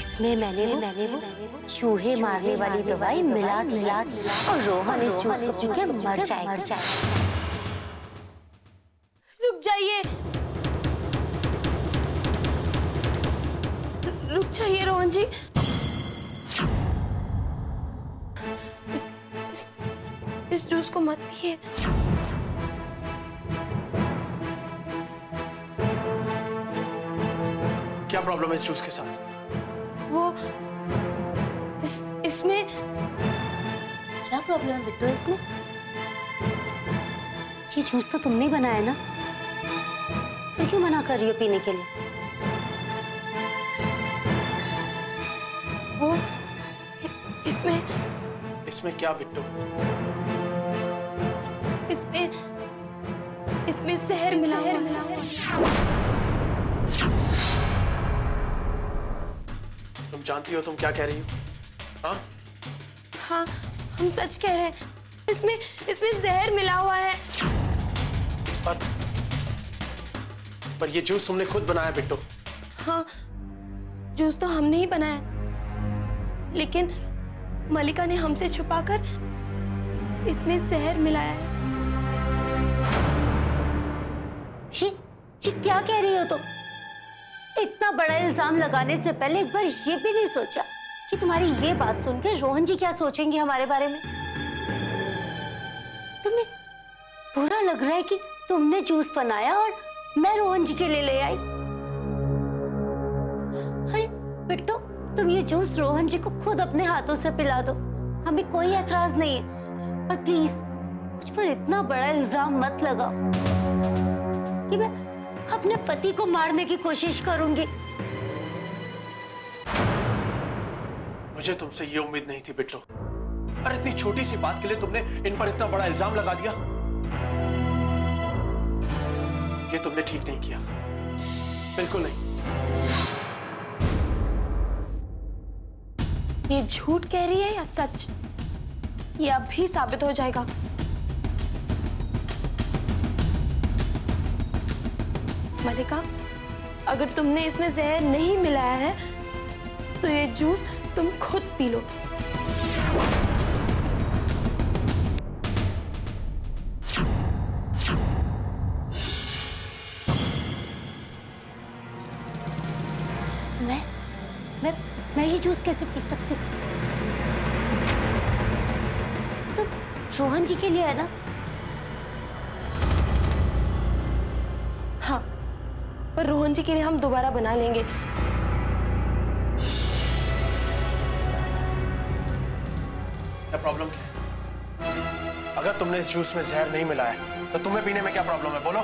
इसमें मैंने वो चूहे मारने वाली दवाई मिला और रोहन इस जूस को पी के मर जाएगा। रुक जाइए, रुक जाइए रोहन जी। इस जूस को मत पिए। क्या प्रॉब्लम है इस जूस के साथ? वो इसमें क्या प्रॉब्लम है बिट्टू इसमें? ये जूस तो तुमने बनाया ना, फिर क्यों मना कर रही हो पीने के लिए? वो इसमें क्या बिट्टू? इसमें जहर मिला है। तुम जानती हो तुम क्या कह रही हो? हाँ हाँ, हम सच कह रहे हैं। इसमें जहर मिला हुआ है। पर ये जूस तुमने खुद बनाया बिट्टू। हाँ, जूस तो हमने ही बनाया, लेकिन मलिका ने हमसे छुपाकर इसमें जहर मिलाया है। ये क्या कह रही हो तुम? इतना बड़ा इल्जाम लगाने से पहले एक बार ये भी नहीं सोचा कि तुम्हारी ये बात सुन के रोहन जी क्या सोचेंगे हमारे बारे में? तुम्हें बुरा लग रहा है कि तुमने जूस बनाया और मैं रोहन जी के लिए ले आई? अरे बिट्टू, तुम ये जूस रोहन जी को खुद अपने हाथों से पिला दो, हमें कोई एतराज नहीं है। पर प्लीज मुझ पर इतना बड़ा इल्जाम मत लगाओ कि मैं अपने पति को मारने की कोशिश करूंगी। मुझे तुमसे ये उम्मीद नहीं थी बिट्टू। अरे इतनी छोटी सी बात के लिए तुमने इन पर इतना बड़ा इल्जाम लगा दिया। ये तुमने ठीक नहीं किया, बिल्कुल नहीं। ये झूठ कह रही है या सच, ये अभी साबित हो जाएगा। मलिका, अगर तुमने इसमें जहर नहीं मिलाया है तो ये जूस तुम खुद पी लो। मैं ये जूस कैसे पी सकती? तो रोहन जी के लिए है ना? हाँ, पर रोहन जी के लिए हम दोबारा बना लेंगे। क्या प्रॉब्लम क्या है? अगर तुमने इस जूस में जहर नहीं मिलाया तो तुम्हें पीने में क्या प्रॉब्लम है, बोलो?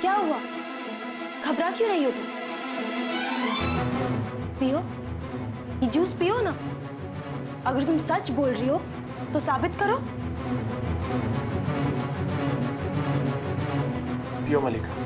क्या हुआ? घबरा क्यों रही हो तुम? पियो, ये जूस पियो ना। अगर तुम सच बोल रही हो तो साबित करो। पियो मलिका।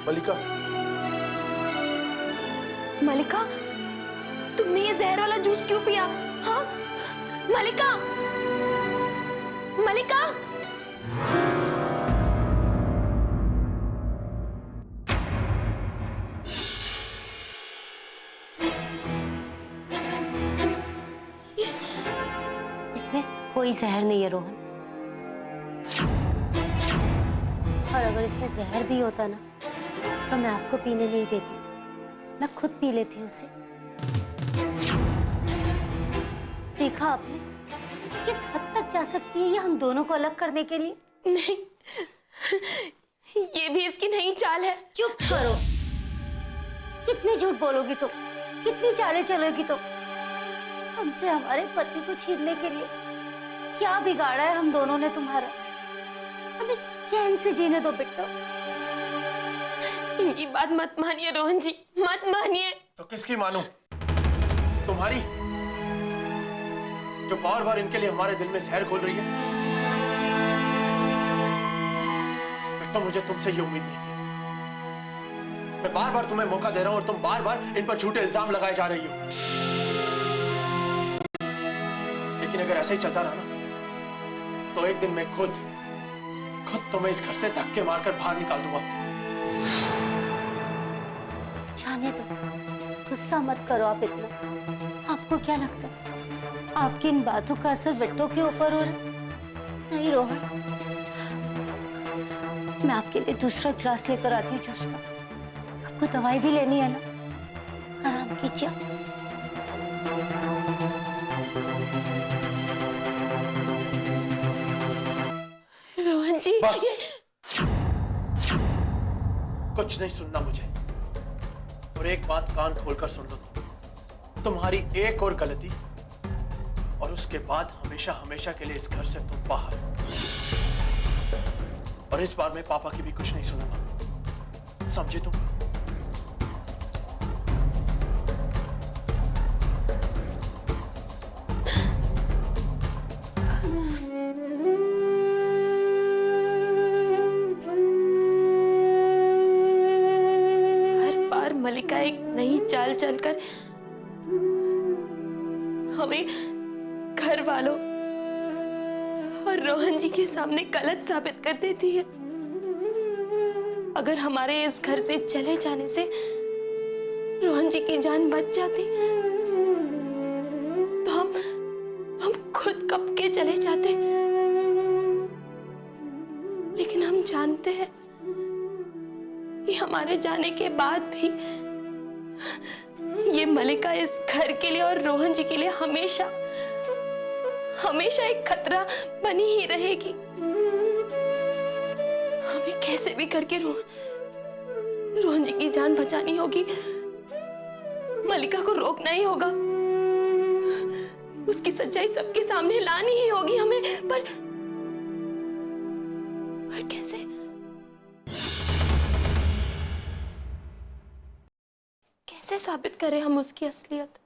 मलिका, मलिका, तुमने ये जहर वाला जूस क्यों पिया? हाँ मलिका, मलिका। इसमें कोई जहर नहीं है रोहन, और अगर इसमें जहर भी होता ना तो मैं आपको पीने नहीं देती, मैं खुद पी लेती हूँ उसे। देखा आपने किस हद तक जा सकती है ये हम दोनों को अलग करने के लिए? नहीं, ये भी इसकी नई चाल है। चुप करो, कितने झूठ बोलोगी तुम, कितनी चालें चलोगी तुम? हमसे हमारे पति को छीनने के लिए क्या बिगाड़ा है हम दोनों ने तुम्हारा? हमें चैन से जीने दो बिट्टो। इनकी बात मत मानिए रोहन जी, मत मानिए। तो किसकी मानूं? तुम्हारी, जो बार बार इनके लिए हमारे दिल में जहर घोल रही है। तो मुझे तुमसे ये उम्मीद नहीं थी। मैं बार बार तुम्हें मौका दे रहा हूं और तुम बार बार इन पर झूठे इल्जाम लगाए जा रही हो। लेकिन अगर ऐसे ही चलता रहा ना, तो एक दिन मैं खुद तुम्हें इस घर से धक्के मारकर बाहर निकाल दूंगा। जाने दो, गुस्सा मत करो आप इतना। आपको क्या लगता है आपकी इन बातों का असर बिट्टो के ऊपर हो रहा है? नहीं रोहन, मैं आपके लिए दूसरा ग्लास लेकर आती हूँ जूस का। आपको दवाई भी लेनी है ना, आराम कीजिए। रोहन जी, बस कुछ नहीं सुनना मुझे। और एक बात कान खोलकर सुन लो, तुम्हारी एक और गलती और उसके बाद हमेशा हमेशा के लिए इस घर से तुम बाहर। और इस बार मैं पापा की भी कुछ नहीं सुनूंगा, समझे तुम? हर बार मलिका एक नई चाल चलकर हमें घर वालों और रोहन जी के सामने गलत साबित कर देती है। अगर हमारे इस घर से चले जाने से रोहन जी की जान बच जाती तो हम खुद कब के चले जाते। लेकिन हम जानते हैं कि हमारे जाने के बाद भी ये मलिका इस घर के लिए और रोहन जी के लिए हमेशा हमेशा एक खतरा बनी ही रहेगी। हमें कैसे भी करके रोहन जी की जान बचानी होगी। मलिका को रोकना ही होगा, उसकी सच्चाई सबके सामने लानी ही होगी हमें। पर कैसे? कैसे साबित करें हम उसकी असलियत?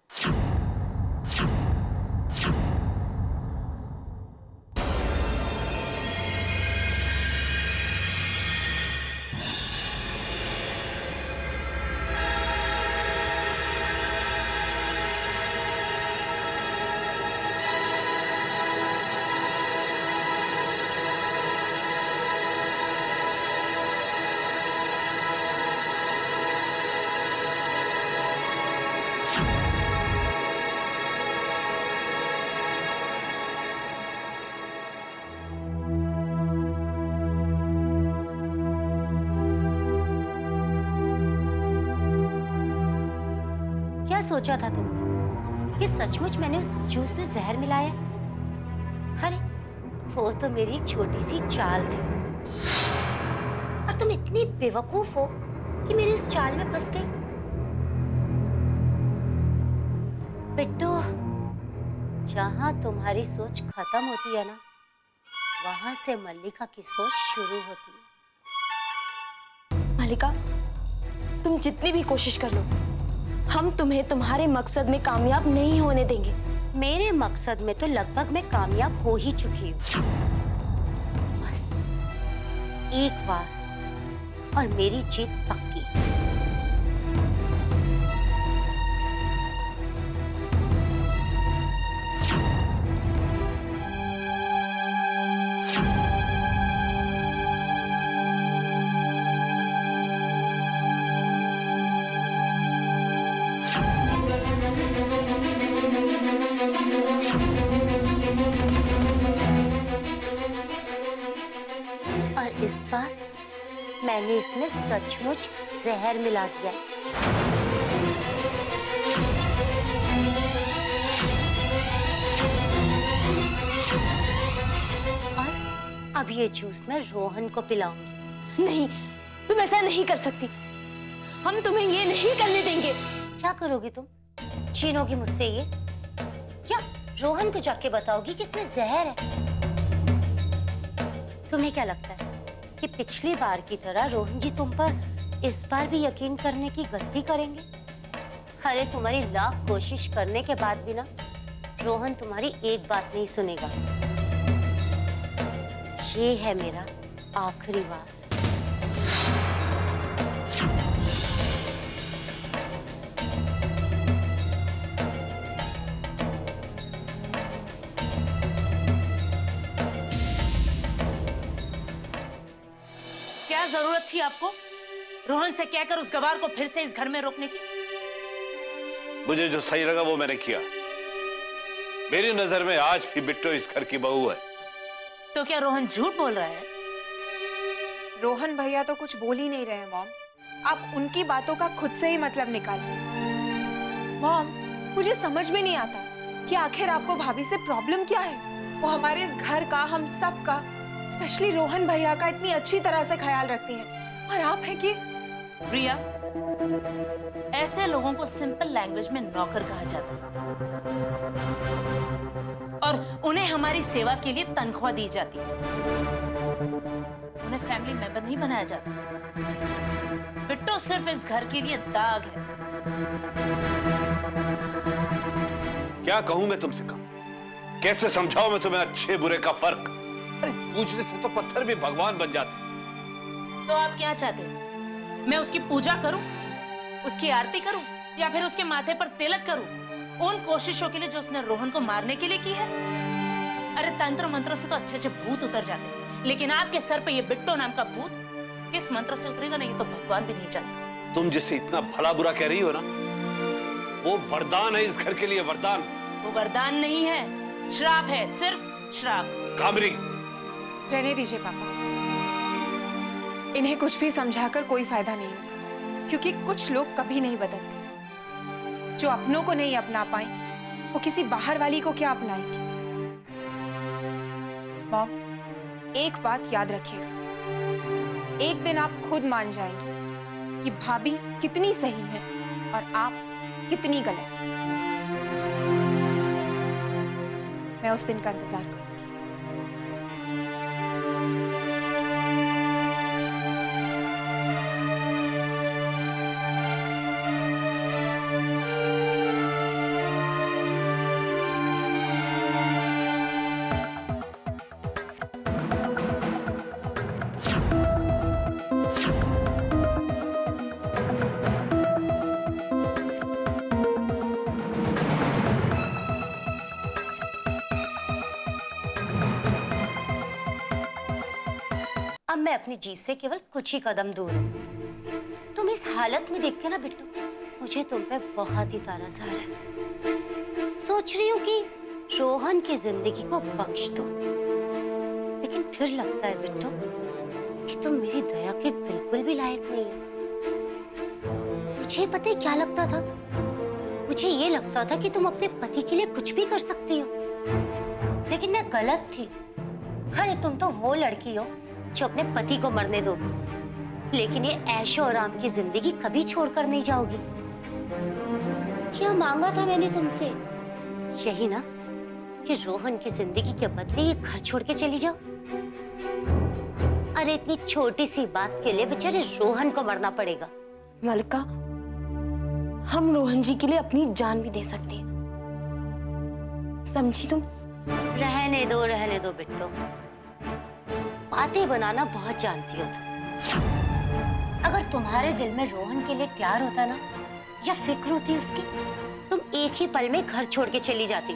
क्या सोचा था तुमने कि सचमुच मैंने उस जूस में जहर मिलाया? अरे वो तो मेरी एक छोटी सी चाल थी, और तुम इतनी बेवकूफ हो कि मेरी इस चाल में फंस गई। बिट्टू, जहां तुम्हारी सोच खत्म होती है ना, वहां से मल्लिका की सोच शुरू होती है। मलिका, तुम जितनी भी कोशिश कर लो, हम तुम्हें तुम्हारे मकसद में कामयाब नहीं होने देंगे। मेरे मकसद में तो लगभग मैं कामयाब हो ही चुकी हूँ। बस एक बार और मेरी जीत पक्की। और इस बार मैंने इसमें सचमुच जहर मिला दिया। और अब ये जूस मैं रोहन को पिलाऊंगी। नहीं, तुम ऐसा नहीं कर सकती। हम तुम्हें ये नहीं करने देंगे। क्या करोगी तुम? छीनोगी मुझसे ये? क्या रोहन को जाके बताओगी कि इसमें जहर है? तुम्हें क्या लगता है कि पिछली बार की तरह रोहन जी तुम पर इस बार भी यकीन करने की गलती करेंगे? अरे तुम्हारी लाख कोशिश करने के बाद भी ना रोहन तुम्हारी एक बात नहीं सुनेगा। ये है मेरा आखिरी बार। क्या जरूरत थी आपको रोहन से कहकर उस गवार को फिर से इस घर में रोकने की? मुझे जो सही लगा वो मैंने किया। मेरी नजर में आज भी बिट्टो इस घर की बहू है। तो क्या रोहन झूठ बोल रहा है? रोहन भैया तो कुछ बोल ही नहीं रहे हैं मॉम। आप उनकी बातों का खुद से ही मतलब निकालिए। मॉम, मुझे समझ में नहीं आता कि आखिर आपको भाभी से प्रॉब्लम क्या है। वो हमारे इस घर का, हम सब का, स्पेशली रोहन भैया का इतनी अच्छी तरह से ख्याल रखती हैं, और आप हैं कि प्रिया, ऐसे लोगों को सिंपल लैंग्वेज में नौकर कहा जाता है और उन्हें हमारी सेवा के लिए तनख्वाह दी जाती है। उन्हें फैमिली मेंबर नहीं बनाया जाता। बिट्टो सिर्फ इस घर के लिए दाग है। क्या कहूं मैं तुमसे कम? कैसे समझाऊं मैं तुम्हें अच्छे बुरे का फर्क? अरे पूछने से तो पत्थर भी भगवान बन जाते। तो आप क्या चाहते हैं? मैं उसकी पूजा करूं, उसकी आरती करूं, या फिर उसके माथे पर तिलक करूं उन कोशिशों के लिए जो उसने रोहन को मारने के लिए की है? अरे तंत्र मंत्र से तो अच्छे अच्छे भूत उतर जाते हैं, लेकिन आपके सर पे ये बिट्टो नाम का भूत किस मंत्र से उतरेगा नहीं तो भगवान भी नहीं जानता। तुम जिसे इतना भला बुरा कह रही हो ना, वो वरदान है इस घर के लिए, वरदान। वो वरदान नहीं है, श्राप है, सिर्फ श्राप। कामरी, रहने दीजिए पापा। इन्हें कुछ भी समझाकर कोई फायदा नहीं होगा, क्योंकि कुछ लोग कभी नहीं बदलते। जो अपनों को नहीं अपना पाए वो किसी बाहर वाली को क्या अपनाएंगे। मॉम, एक बात याद रखिएगा, एक दिन आप खुद मान जाएंगी कि भाभी कितनी सही है और आप कितनी गलत। मैं उस दिन का इंतजार करूंगी। अब मैं अपनी जीत से केवल कुछ ही कदम दूर हूँ। तुम इस हालत में देख के ना बिट्टू, मुझे तुम पे बहुत ही तरस आ रहा है। सोच रही हूँ कि रोहन की जिंदगी को बख्श दो, लेकिन फिर लगता है बिट्टू कि तुम मेरी दया के बिल्कुल भी लायक नहीं हो। मुझे पता है क्या लगता था? मुझे ये लगता था कि तुम अपने पति के लिए कुछ भी कर सकती हो, लेकिन मैं गलत थी। अरे तुम तो वो लड़की हो जो अपने पति को मरने दोगी, लेकिन ये ऐशो आराम की जिंदगी कभी छोड़कर नहीं जाओगी। क्या मांगा था मैंने तुमसे? यही ना कि रोहन की जिंदगी के बदले ये घर छोड़ के चली जाओ। अरे इतनी छोटी सी बात के लिए बेचारे रोहन को मरना पड़ेगा। मलिका, हम रोहन जी के लिए अपनी जान भी दे सकते हैं, समझी तुम? रहने दो बिट्टू, बातें बनाना बहुत जानती हो तुम। अगर तुम्हारे दिल में रोहन के लिए प्यार होता ना, या फिक्र होती उसकी, तुम एक ही पल में घर छोड़ के चली जाती।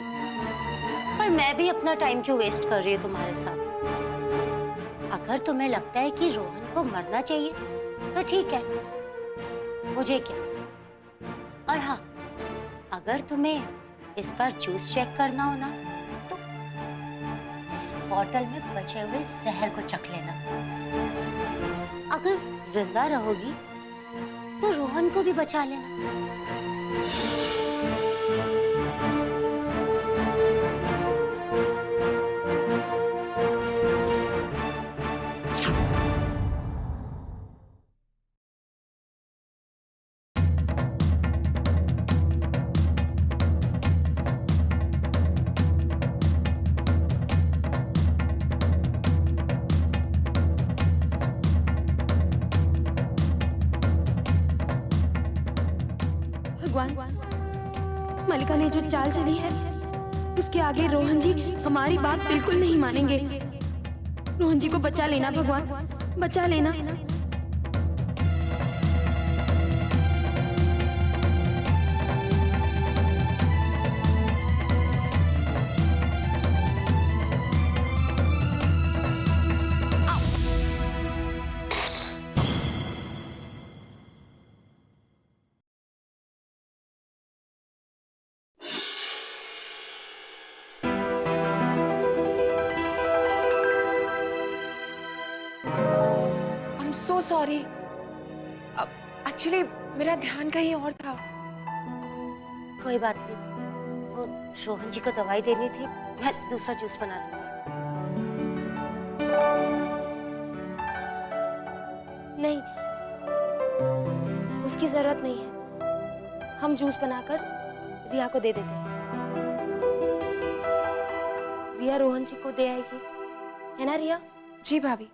पर मैं भी अपना टाइम क्यों वेस्ट कर रही हूँ तुम्हारे साथ? अगर तुम्हें लगता है कि रोहन को मरना चाहिए तो ठीक है, मुझे क्या। और हाँ, अगर तुम्हें इस बार जूस चेक करना हो ना, तो इस बॉटल में बचे हुए जहर को चख लेना। अगर जिंदा रहोगी तो रोहन को भी बचा लेना। भगवान, मलिका ने जो चाल चली है उसके आगे रोहन जी हमारी बात बिल्कुल नहीं मानेंगे। रोहन जी को बचा लेना भगवान, बचा लेना। सो सॉरी, एक्चुअली मेरा ध्यान कहीं और था। कोई बात नहीं, वो रोहन जी को दवाई देनी थी, मैं दूसरा जूस बना लूंगी। नहीं, उसकी जरूरत नहीं है। हम जूस बनाकर रिया को दे देते हैं। रिया रोहन जी को दे आएगी, है ना रिया? जी भाभी।